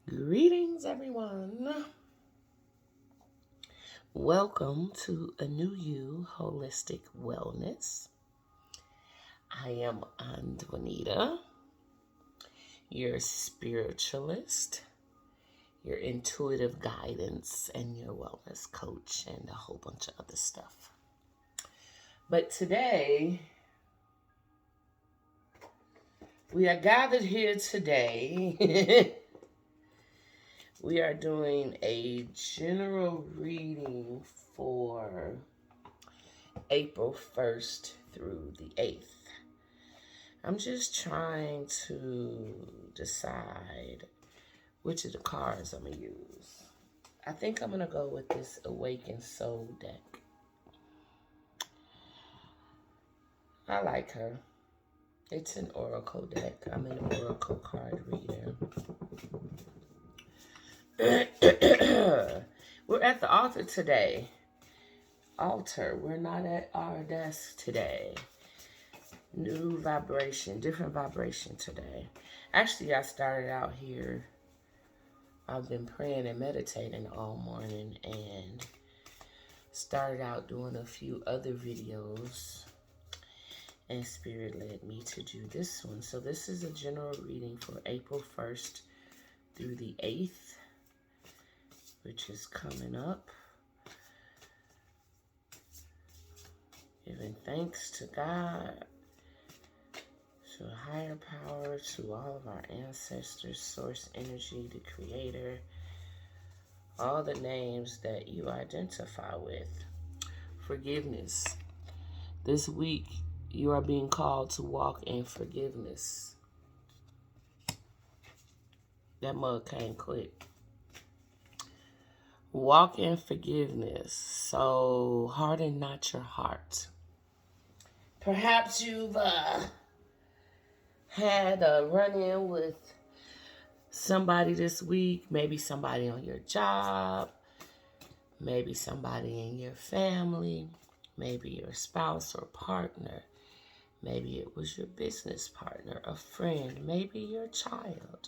Greetings, everyone. Welcome to ANUIYU Holistic Wellness. I am ANUIYU, your spiritualist, your intuitive guidance, and your wellness coach, and a whole bunch of other stuff. But today, we are gathered here today. We are doing a general reading for April 1st through the 8th. I'm just trying to decide which of the cards I'm going to use. I think I'm going to go with this Awakened Soul deck. I like her. It's an oracle deck. I'm an oracle card reader. We're at the altar today. We're not at our desk today. New vibration, different vibration today. Actually, I started out here. I've been praying and meditating all morning and started out doing a few other videos. And Spirit led me to do this one. So this is a general reading for April 1st through the 8th. Which is coming up. Giving thanks to God, to a higher power, to all of our ancestors, source energy, the creator, all the names that you identify with. Forgiveness. This week, you are being called to walk in forgiveness. That mug came quick. Walk in forgiveness. So harden not your heart. Perhaps you've had a run-in with somebody this week. Maybe somebody on your job. Maybe somebody in your family. Maybe your spouse or partner. Maybe it was your business partner, a friend. Maybe your child.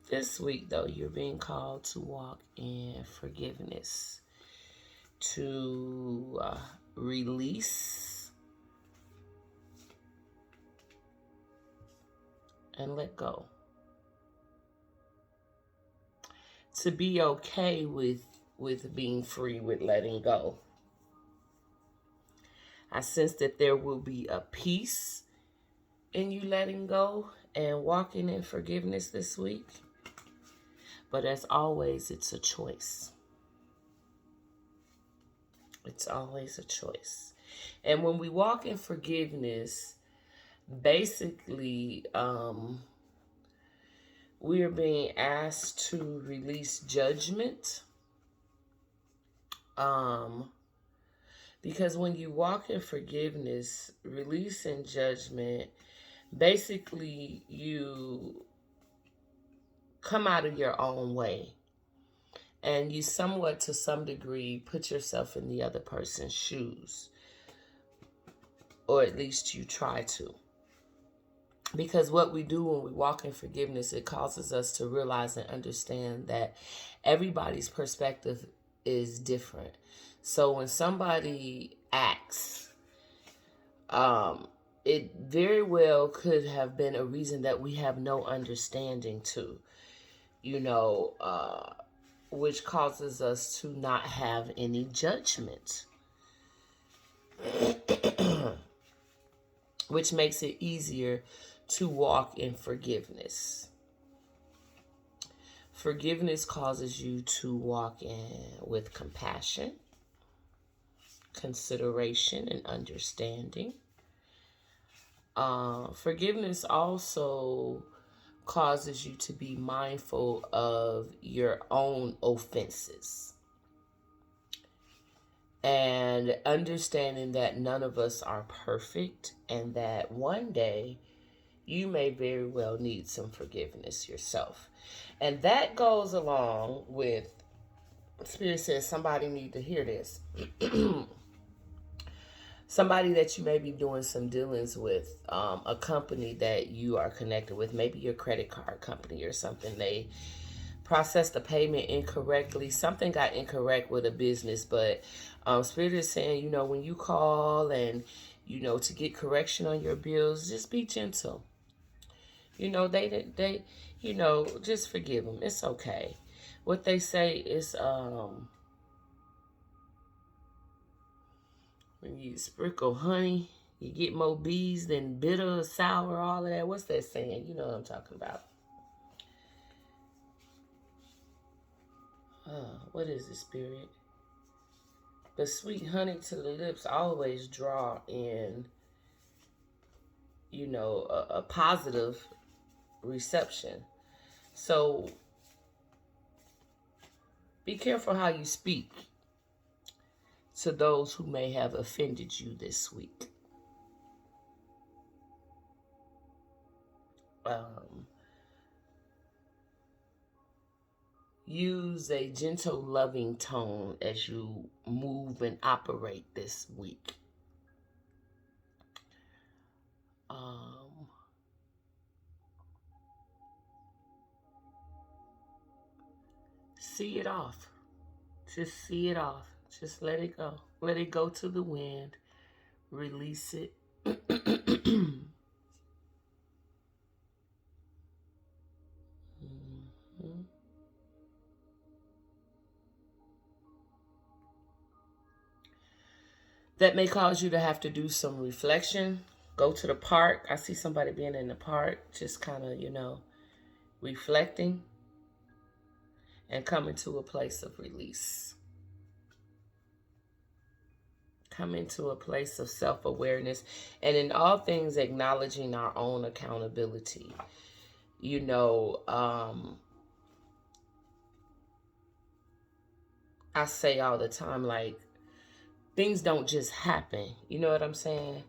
This week, though, you're being called to walk in forgiveness, to release and let go, to be okay with being free, with letting go. I sense that there will be a peace in you letting go and walking in forgiveness this week. But as always, it's a choice. It's always a choice. And when we walk in forgiveness, basically, we are being asked to release judgment. Because when you walk in forgiveness, releasing judgment, basically you come out of your own way. And you somewhat, to some degree, put yourself in the other person's shoes. Or at least you try to. Because what we do when we walk in forgiveness, it causes us to realize and understand that everybody's perspective is different. So when somebody acts, it very well could have been a reason that we have no understanding to. Which causes us to not have any judgment. Which makes it easier to walk in forgiveness. Forgiveness causes you to walk in with compassion, consideration, and understanding. Forgiveness also causes you to be mindful of your own offenses. And understanding that none of us are perfect and that one day you may very well need some forgiveness yourself. And that goes along with, Spirit says somebody need to hear this. somebody that you may be doing some dealings with, a company that you are connected with, maybe your credit card company or something. They processed the payment incorrectly. Something got incorrect with a business, but Spirit is saying, when you call and, to get correction on your bills, just be gentle. They just forgive them. It's okay. What they say is, when you sprinkle honey, you get more bees than bitter, sour, all of that. What's that saying? You know what I'm talking about. What is it, Spirit? The sweet honey to the lips always draw in, a positive reception. So be careful how you speak to those who may have offended you this week. Use a gentle, loving tone as you move and operate this week. See it off. Just see it off. Just let it go. Let it go to the wind. Release it. That may cause you to have to do some reflection. Go to the park. I see somebody being in the park, just kind of, reflecting and coming to a place of release. Come into a place of self-awareness, and in all things acknowledging our own accountability. I say all the time, like, things don't just happen. You know what I'm saying?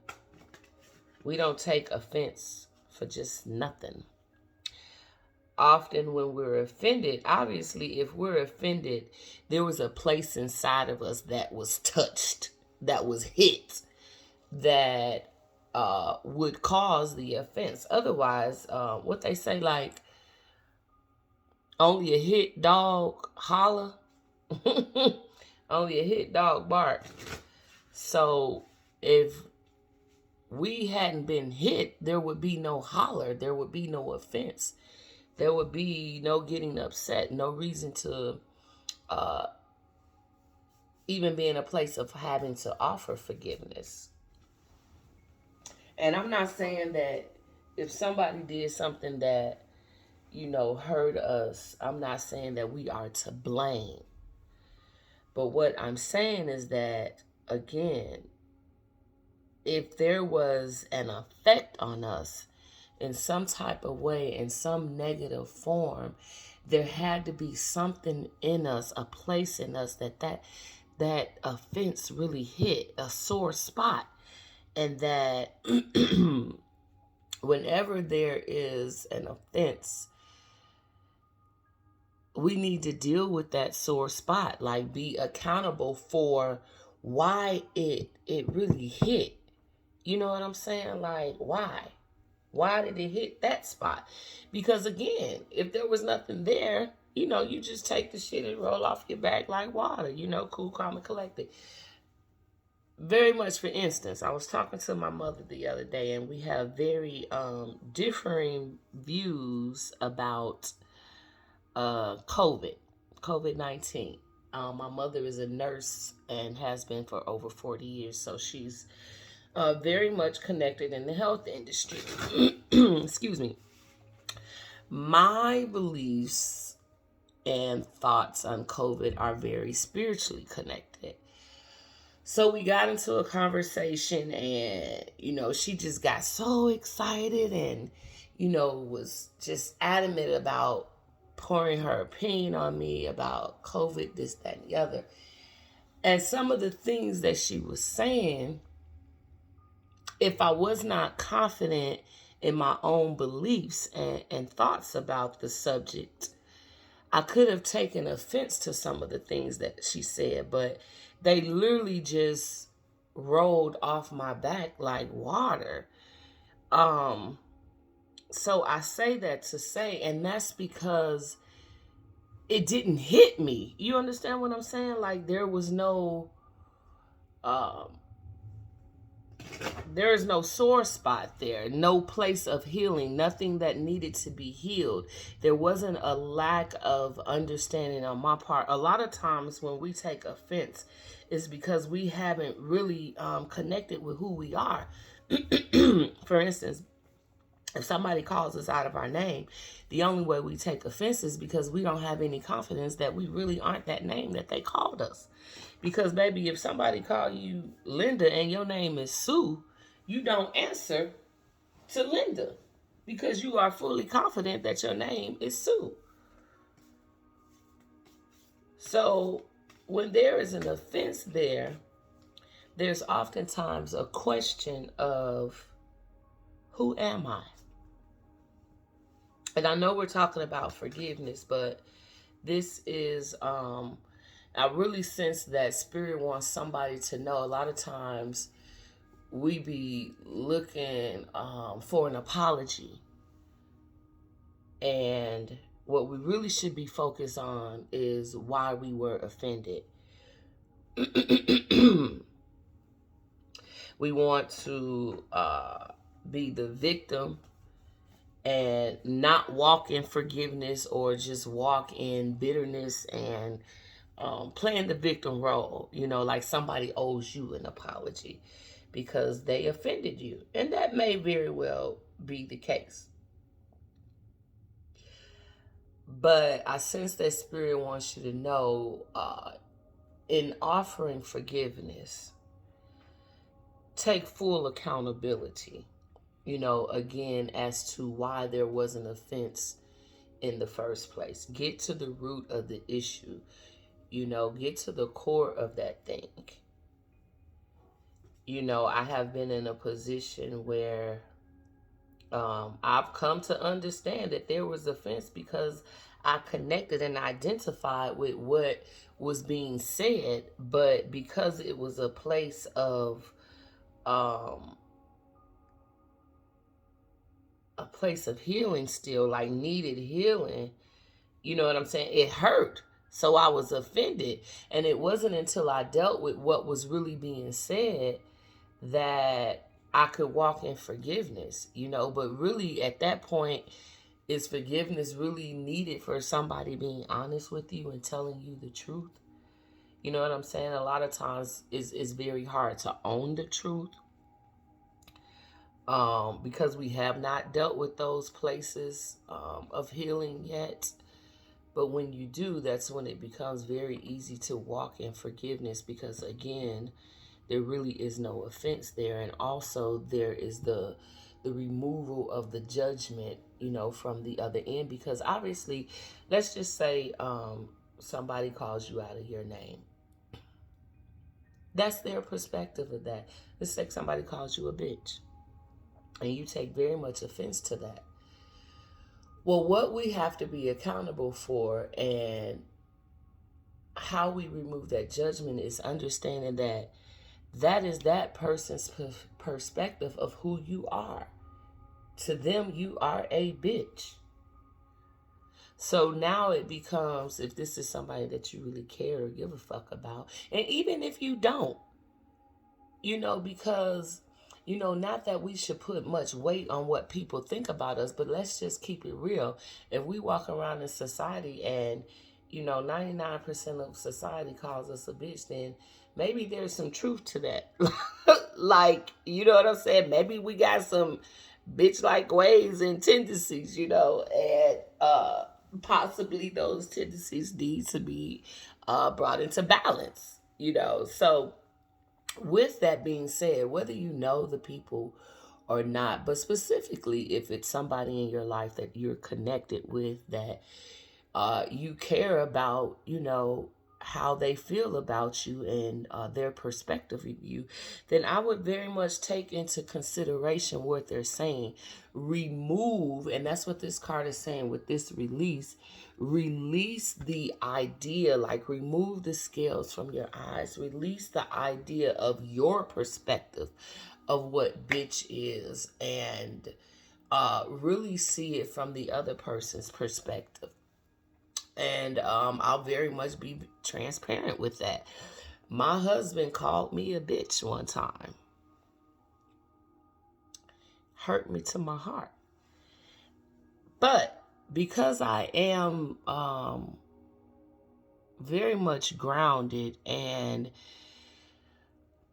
We don't take offense for just nothing. Often when we're offended, obviously, if we're offended, there was a place inside of us that was touched, that was hit, that would cause the offense. Otherwise, what they say, like, only a hit dog holler, only a hit dog bark. So if we hadn't been hit, there would be no holler, there would be no offense, there would be no getting upset, no reason to even be in a place of having to offer forgiveness. And I'm not saying that if somebody did something that, hurt us, I'm not saying that we are to blame. But what I'm saying is that, again, if there was an effect on us in some type of way, in some negative form, there had to be something in us, a place in us that offense really hit, a sore spot. And that whenever there is an offense, we need to deal with that sore spot, like be accountable for why it really hit. You know what I'm saying? Like, why? Why did it hit that spot? Because again, if there was nothing there, you just take the shit and roll off your back like water, cool, calm, and collected. Very much, for instance, I was talking to my mother the other day, and we have very differing views about COVID-19. My mother is a nurse and has been for over 40 years, so she's very much connected in the health industry. Excuse me. My beliefs and thoughts on COVID are very spiritually connected. So we got into a conversation, and, she just got so excited and, was just adamant about pouring her opinion on me about COVID, this, that, and the other. And some of the things that she was saying, if I was not confident in my own beliefs and thoughts about the subject, I could have taken offense to some of the things that she said, but they literally just rolled off my back like water. So I say that to say, and that's because it didn't hit me. You understand what I'm saying? Like there was no um there is no sore spot there, no place of healing, nothing that needed to be healed. There wasn't a lack of understanding on my part. A lot of times when we take offense is because we haven't really connected with who we are. For instance, if somebody calls us out of our name, the only way we take offense is because we don't have any confidence that we really aren't that name that they called us. Because, baby, if somebody call you Linda and your name is Sue, you don't answer to Linda because you are fully confident that your name is Sue. So when there is an offense there, there's oftentimes a question of, who am I? And I know we're talking about forgiveness, but this is, I really sense that Spirit wants somebody to know. A lot of times we be looking for an apology. And what we really should be focused on is why we were offended. We want to be the victim and not walk in forgiveness or just walk in bitterness and playing the victim role, like somebody owes you an apology because they offended you. And that may very well be the case. But I sense that Spirit wants you to know, in offering forgiveness, take full accountability, again, as to why there was an offense in the first place. Get to the root of the issue, get to the core of that thing. I have been in a position where I've come to understand that there was offense because I connected and identified with what was being said, but because it was a place of healing still, like needed healing, you know what I'm saying? It hurt. So I was offended. And it wasn't until I dealt with what was really being said that I could walk in forgiveness, but really at that point, is forgiveness really needed for somebody being honest with you and telling you the truth? You know what I'm saying? A lot of times it's very hard to own the truth because we have not dealt with those places of healing yet. But when you do, that's when it becomes very easy to walk in forgiveness because, again, there really is no offense there. And also there is the removal of the judgment, from the other end. Because obviously, let's just say somebody calls you out of your name. That's their perspective of that. Let's say somebody calls you a bitch and you take very much offense to that. Well, what we have to be accountable for and how we remove that judgment is understanding that that is that person's perspective of who you are. To them, you are a bitch. So now it becomes, if this is somebody that you really care or give a fuck about, and even if you don't, because, not that we should put much weight on what people think about us, but let's just keep it real. If we walk around in society and, 99% of society calls us a bitch, then maybe there's some truth to that. Like, you know what I'm saying? Maybe we got some bitch-like ways and tendencies, and possibly those tendencies need to be brought into balance, So with that being said, whether you know the people or not, but specifically if it's somebody in your life that you're connected with, that you care about, how they feel about you and their perspective of you, then I would very much take into consideration what they're saying. Remove, and that's what this card is saying with this release. Release the idea, like remove the scales from your eyes. Release the idea of your perspective of what bitch is, and really see it from the other person's perspective. And I'll very much be transparent with that. My husband called me a bitch one time. Hurt me to my heart. But because I am very much grounded and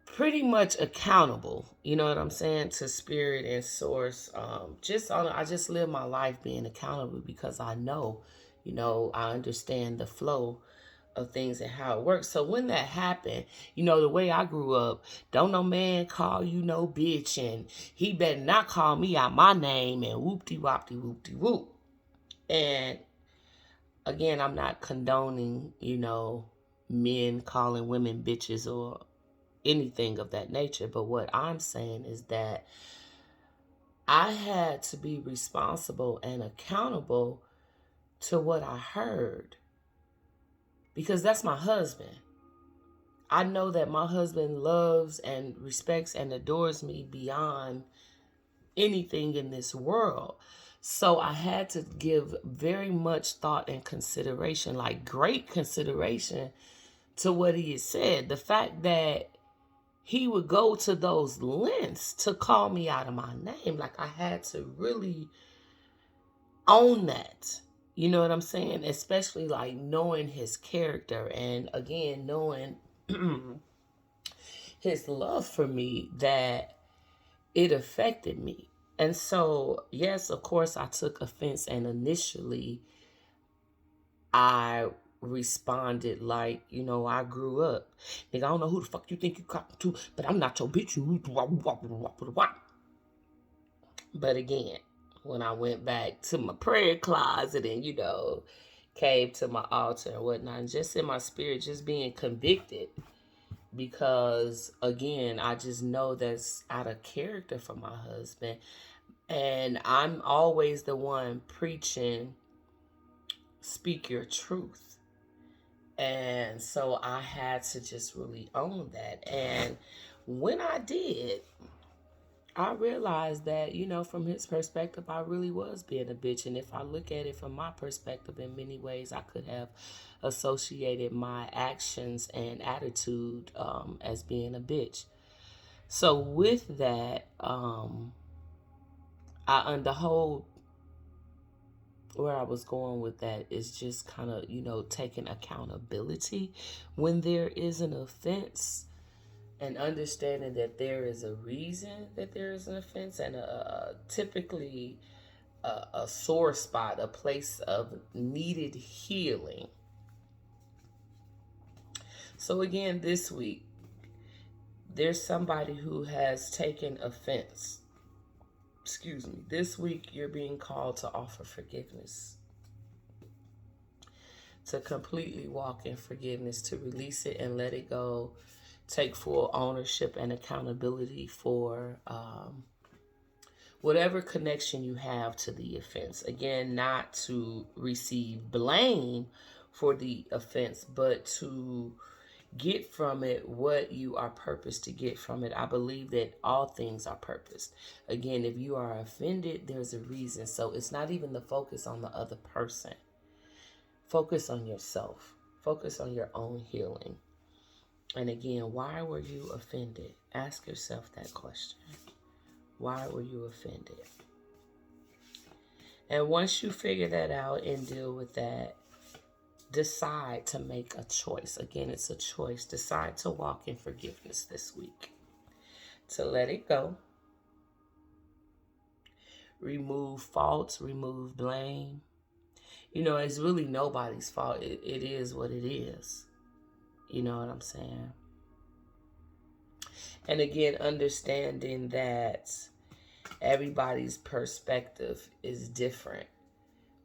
pretty much accountable, you know what I'm saying, to spirit and source, I just live my life being accountable because I know, I understand the flow of things and how it works. So when that happened, the way I grew up, don't no man call you no bitch, and he better not call me out my name, and whoop-de-wop-de-whoop-de-whoop. And again, I'm not condoning, men calling women bitches or anything of that nature. But what I'm saying is that I had to be responsible and accountable to what I heard, because that's my husband. I know that my husband loves and respects and adores me beyond anything in this world. So I had to give very much thought and consideration, like great consideration, to what he had said. The fact that he would go to those lengths to call me out of my name, like I had to really own that. You know what I'm saying? Especially like knowing his character, and again, knowing his love for me, that it affected me. And so, yes, of course, I took offense, and initially I responded like, I grew up. Nigga, I don't know who the fuck you think you talking to, but I'm not your bitch. But again, when I went back to my prayer closet and, came to my altar and whatnot, and just in my spirit, just being convicted, because again, I just know that's out of character for my husband. And I'm always the one preaching, speak your truth. And so I had to just really own that. And when I did, I realized that, from his perspective, I really was being a bitch. And if I look at it from my perspective, in many ways, I could have associated my actions and attitude as being a bitch. So with that, the whole, where I was going with that is just kind of, taking accountability when there is an offense, and understanding that there is a reason that there is an offense, and typically a sore spot, a place of needed healing. So again, this week, there's somebody who has taken offense. This week you're being called to offer forgiveness, to completely walk in forgiveness, to release it and let it go, take full ownership and accountability for whatever connection you have to the offense. Again, not to receive blame for the offense, but to get from it what you are purposed to get from it. I believe that all things are purposed. Again, if you are offended, there's a reason. So it's not even the focus on the other person. Focus on yourself. Focus on your own healing. And again, why were you offended? Ask yourself that question. Why were you offended? And once you figure that out and deal with that, decide to make a choice. Again, it's a choice. Decide to walk in forgiveness this week. To let it go. Remove faults. Remove blame. It's really nobody's fault. It is what it is. You know what I'm saying? And again, understanding that everybody's perspective is different.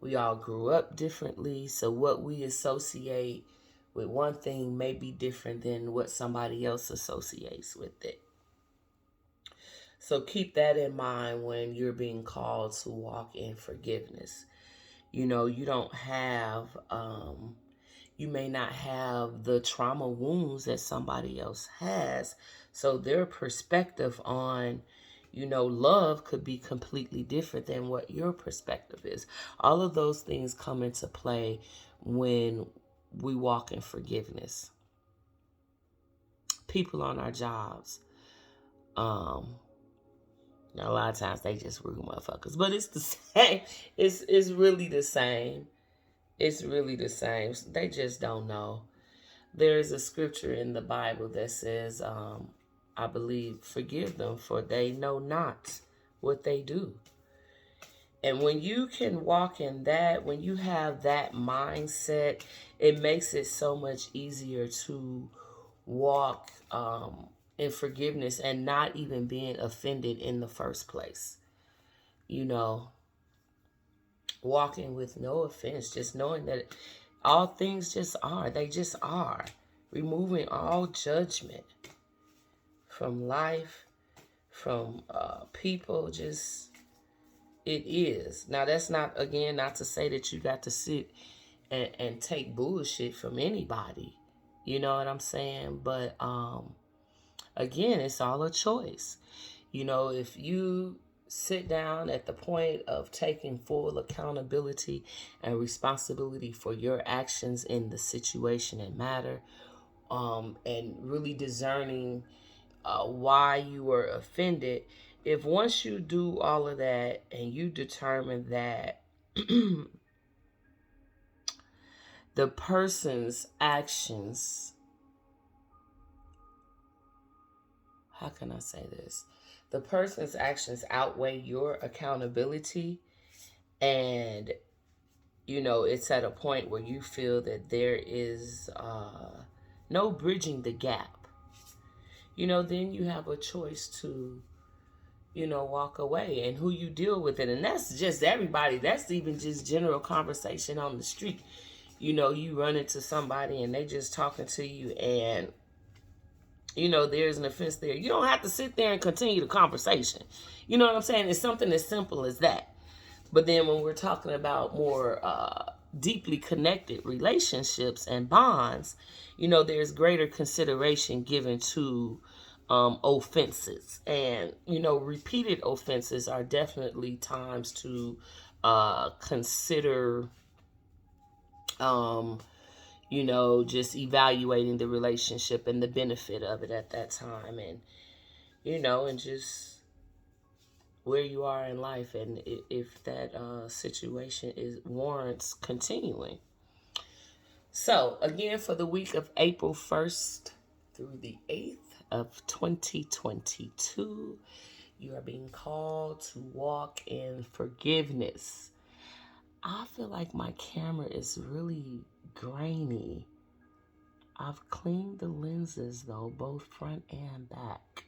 We all grew up differently. So what we associate with one thing may be different than what somebody else associates with it. So keep that in mind when you're being called to walk in forgiveness. You know, you don't have, you may not have the trauma wounds that somebody else has. So their perspective on, you know, love could be completely different than what your perspective is. All of those things come into play when we walk in forgiveness. People on our jobs, now a lot of times they just rude motherfuckers, but it's the same. It's really the same. It's really the same. They just don't know. There is a scripture in the Bible that says, I believe, forgive them, for they know not what they do. And when you can walk in that, when you have that mindset, it makes it so much easier to walk in forgiveness and not even being offended in the first place. You know, walking with no offense, just knowing that all things just are. They just are. Removing all judgment from life, from people, just, it is. Now, that's not, again, not to say that you got to sit and take bullshit from anybody. You know what I'm saying? But, again, it's all a choice. You know, if you sit down at the point of taking full accountability and responsibility for your actions in the situation and matter, and really discerning why you were offended, if once you do all of that and you determine that the person's actions, how can I say this? The person's actions outweigh your accountability, and, you know, it's at a point where you feel that there is no bridging the gap, you know, then you have a choice to, you know, walk away, and who you deal with it. And that's just everybody. That's even just general conversation on the street. You know, you run into somebody and they just talking to you, and, you know, there's an offense there. You don't have to sit there and continue the conversation. You know what I'm saying? It's something as simple as that. But then when we're talking about more deeply connected relationships and bonds, you know, there's greater consideration given to offenses. And, you know, repeated offenses are definitely times to consider, you know, just evaluating the relationship and the benefit of it at that time. And, you know, and just where you are in life, and if that situation warrants continuing. So, again, for the week of April 1st through the 8th of 2022, you are being called to walk in forgiveness. I feel like my camera is really grainy. I've cleaned the lenses, though, both front and back.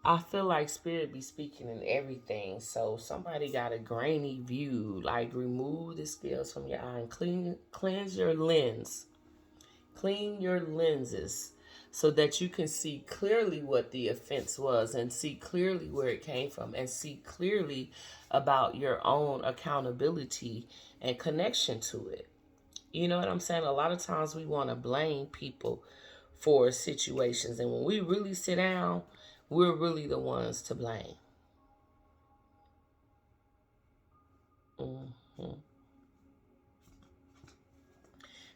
I feel like Spirit be speaking in everything. So somebody got a grainy view. Like, remove the scales from your eye and cleanse your lens. Clean your lenses so that you can see clearly what the offense was, and see clearly where it came from, and see clearly about your own accountability and connection to it. You know what I'm saying? A lot of times we want to blame people for situations, and when we really sit down, we're really the ones to blame.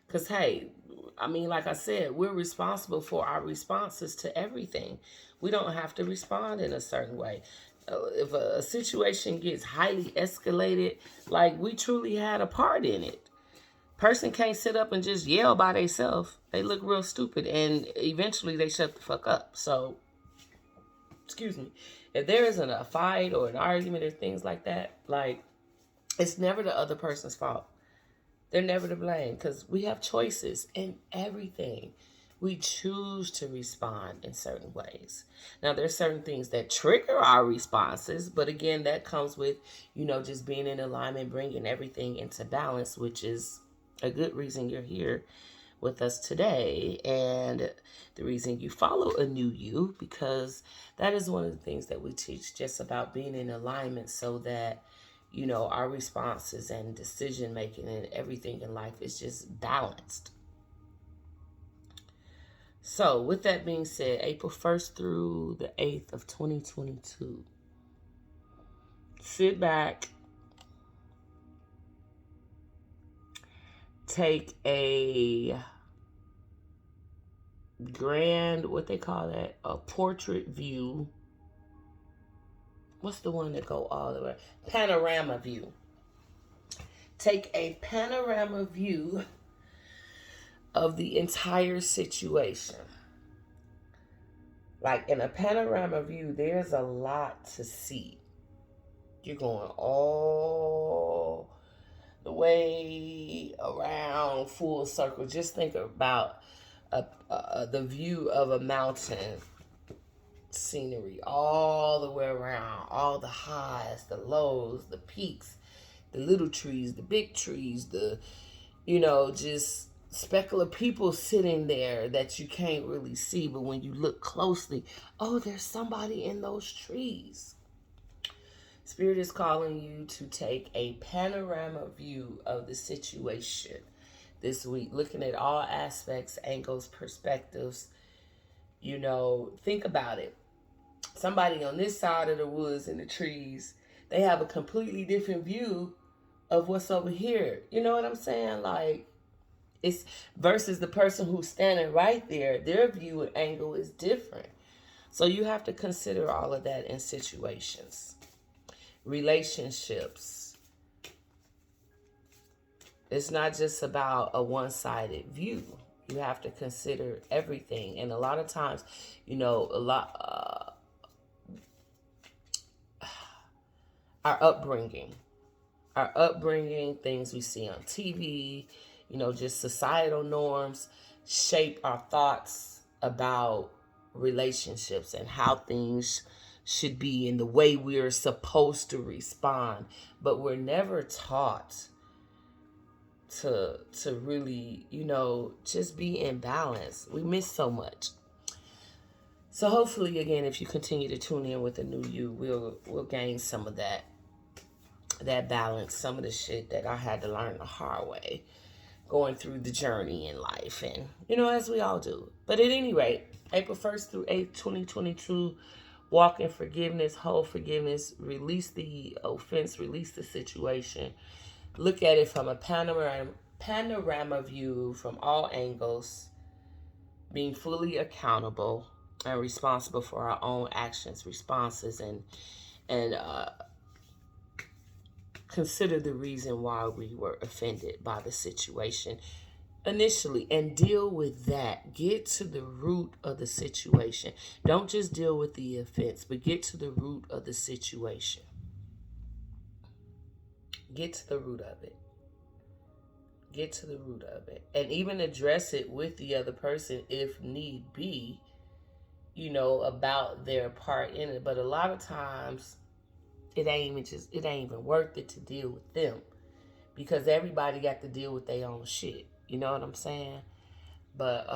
Because, hey, I mean, like I said, we're responsible for our responses to everything. We don't have to respond in a certain way. If a situation gets highly escalated, like, we truly had a part in it. Person can't sit up and just yell by themselves. They look real stupid, and eventually they shut the fuck up. So, excuse me, if there isn't a fight or an argument or things like that, like, it's never the other person's fault. They're never to blame, because we have choices in everything. We choose to respond in certain ways. Now, there's certain things that trigger our responses, but again, that comes with, just being in alignment, bringing everything into balance, which is a good reason you're here with us today, and the reason you follow ANUIYU, because that is one of the things that we teach, just about being in alignment, so that our responses and decision making and everything in life is just balanced. So with that being said, April 1st through the 8th of 2022, sit back, take a grand, what they call that, a portrait view. What's the one that go all the way? Panorama view. Take a panorama view of the entire situation. Like in a panorama view, there's a lot to see. You're going all the way around, full circle. Just think about the view of a mountain scenery all the way around, all the highs, the lows, the peaks, the little trees, the big trees, the just speckle of people sitting there that you can't really see, but when you look closely, oh, there's somebody in those trees. Spirit is calling you to take a panorama view of the situation this week, looking at all aspects, angles, perspectives. Think about it. Somebody on this side of the woods in the trees, they have a completely different view of what's over here. You know what I'm saying? Like, it's versus the person who's standing right there, their view and angle is different. So you have to consider all of that in situations. Relationships. It's not just about a one-sided view. You have to consider everything. And a lot of times, our upbringing, things we see on TV, just societal norms shape our thoughts about relationships and how things should be and the way we're supposed to respond. But we're never taught to really, just be in balance. We miss so much. So hopefully, again, if you continue to tune in with ANUIYU, we'll gain some of that balance, some of the shit that I had to learn the hard way, going through the journey in life, and as we all do. But at any rate, April 1st through 8th, 2022, walk in forgiveness, hold forgiveness, release the offense, release the situation. Look at it from a panorama view from all angles, being fully accountable and responsible for our own actions, responses, and consider the reason why we were offended by the situation initially, and deal with that. Get to the root of the situation. Don't just deal with the offense, but get to the root of the situation. Get to the root of it. Get to the root of it. And even address it with the other person if need be, about their part in it. But a lot of times it ain't even worth it to deal with them, because everybody got to deal with their own shit. You know what I'm saying? But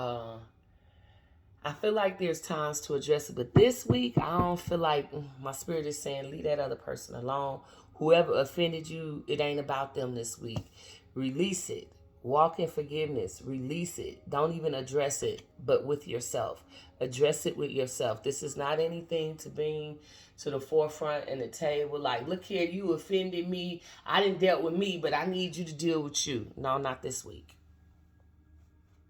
I feel like there's times to address it. But this week, I don't feel like, my spirit is saying, leave that other person alone. Whoever offended you, it ain't about them this week. Release it. Walk in forgiveness. Release it. Don't even address it, but with yourself. Address it with yourself. This is not anything to bring to the forefront and the table. Like, look here, you offended me. I didn't deal with me, but I need you to deal with you. No, not this week.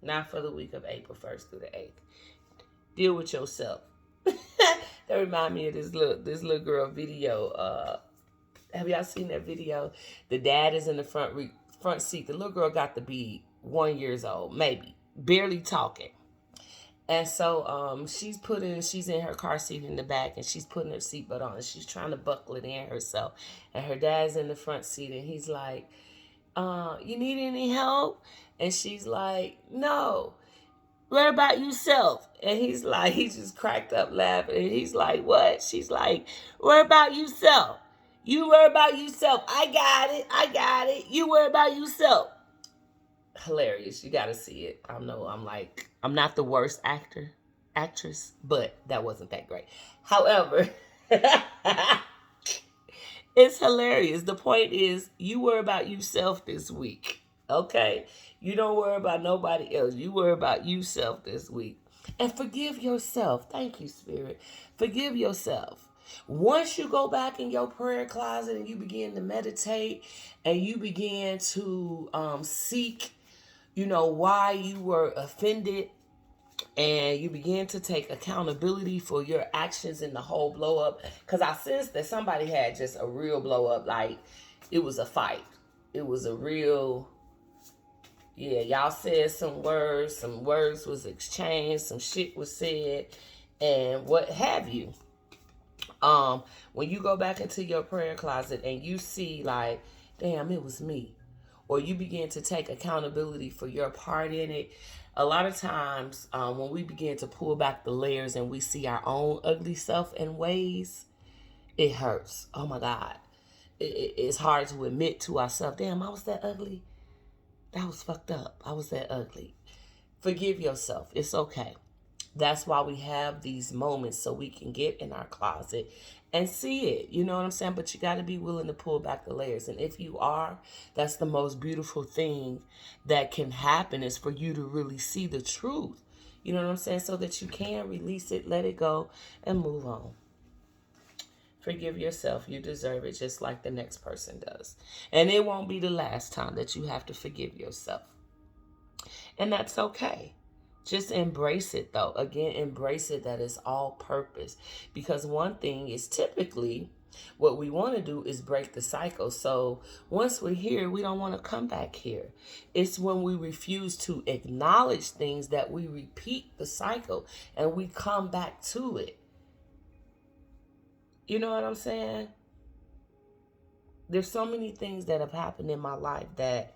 Not for the week of April 1st through the 8th. Deal with yourself. That remind me of this little girl video. Have y'all seen that video? The dad is in the front seat. The little girl got to be 1 year old, maybe, barely talking. And so she's in her car seat in the back, and she's putting her seatbelt on, and she's trying to buckle it in herself. And her dad's in the front seat, and he's like, you need any help? And she's like, no. Worry about yourself. And he's like, he just cracked up laughing. And he's like, what? She's like, worry about yourself. You worry about yourself. I got it. I got it. You worry about yourself. Hilarious. You got to see it. I know I'm not the worst actress, but that wasn't that great. However, it's hilarious. The point is, you worry about yourself this week. Okay? You don't worry about nobody else. You worry about yourself this week. And forgive yourself. Thank you, Spirit. Forgive yourself. Once you go back in your prayer closet and you begin to meditate and you begin to seek, why you were offended, and you begin to take accountability for your actions in the whole blow up. Because I sensed that somebody had just a real blow up. Like, it was a fight. It was a real... Yeah, y'all said some words was exchanged, some shit was said, and what have you. When you go back into your prayer closet and you see like, damn, it was me, or you begin to take accountability for your part in it, a lot of times when we begin to pull back the layers and we see our own ugly self and ways, it hurts. Oh my God. It's hard to admit to ourselves, damn, I was that ugly. That was fucked up. I was that ugly. Forgive yourself. It's okay. That's why we have these moments, so we can get in our closet and see it. You know what I'm saying? But you got to be willing to pull back the layers. And if you are, that's the most beautiful thing that can happen, is for you to really see the truth. You know what I'm saying? So that you can release it, let it go, and move on. Forgive yourself. You deserve it just like the next person does. And it won't be the last time that you have to forgive yourself. And that's okay. Just embrace it, though. Again, embrace it that it's all purpose. Because one thing is, typically what we want to do is break the cycle. So once we're here, we don't want to come back here. It's when we refuse to acknowledge things that we repeat the cycle and we come back to it. You know what I'm saying? There's so many things that have happened in my life that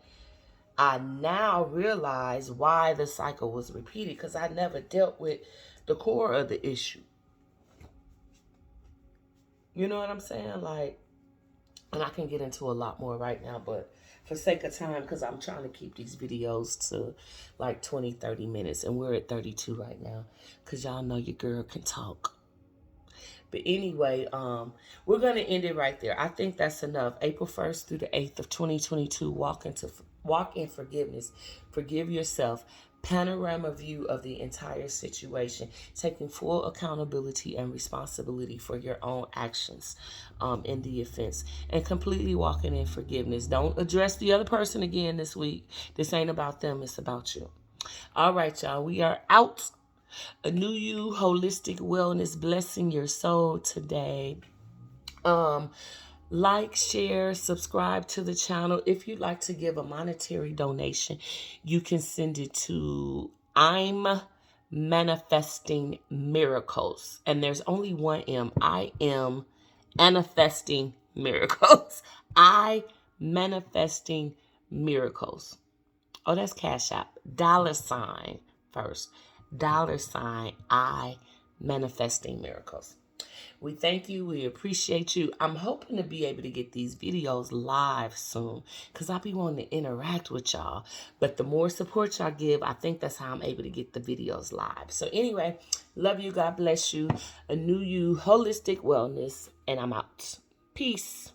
I now realize why the cycle was repeated, because I never dealt with the core of the issue. You know what I'm saying? Like, and I can get into a lot more right now, but for sake of time, because I'm trying to keep these videos to like 20, 30 minutes, and we're at 32 right now, because y'all know your girl can talk. But anyway, we're going to end it right there. I think that's enough. April 1st through the 8th of 2022, walk in forgiveness. Forgive yourself. Panorama view of the entire situation. Taking full accountability and responsibility for your own actions in the offense. And completely walking in forgiveness. Don't address the other person again this week. This ain't about them. It's about you. All right, y'all. We are out. ANUIYU Holistic Wellness, blessing your soul today. Like, share, subscribe to the channel. If you'd like to give a monetary donation, you can send it to I'm Manifesting Miracles. And there's only one M. I am manifesting miracles. I manifesting miracles. Oh, that's Cash App. $ first. $ I manifesting miracles. We thank you. We appreciate you. I'm hoping to be able to get these videos live soon, because I be wanting to interact with y'all. But the more support y'all give, I think that's how I'm able to get the videos live. So anyway, love you. God bless you. ANUIYU Holistic Wellness, and I'm out. Peace.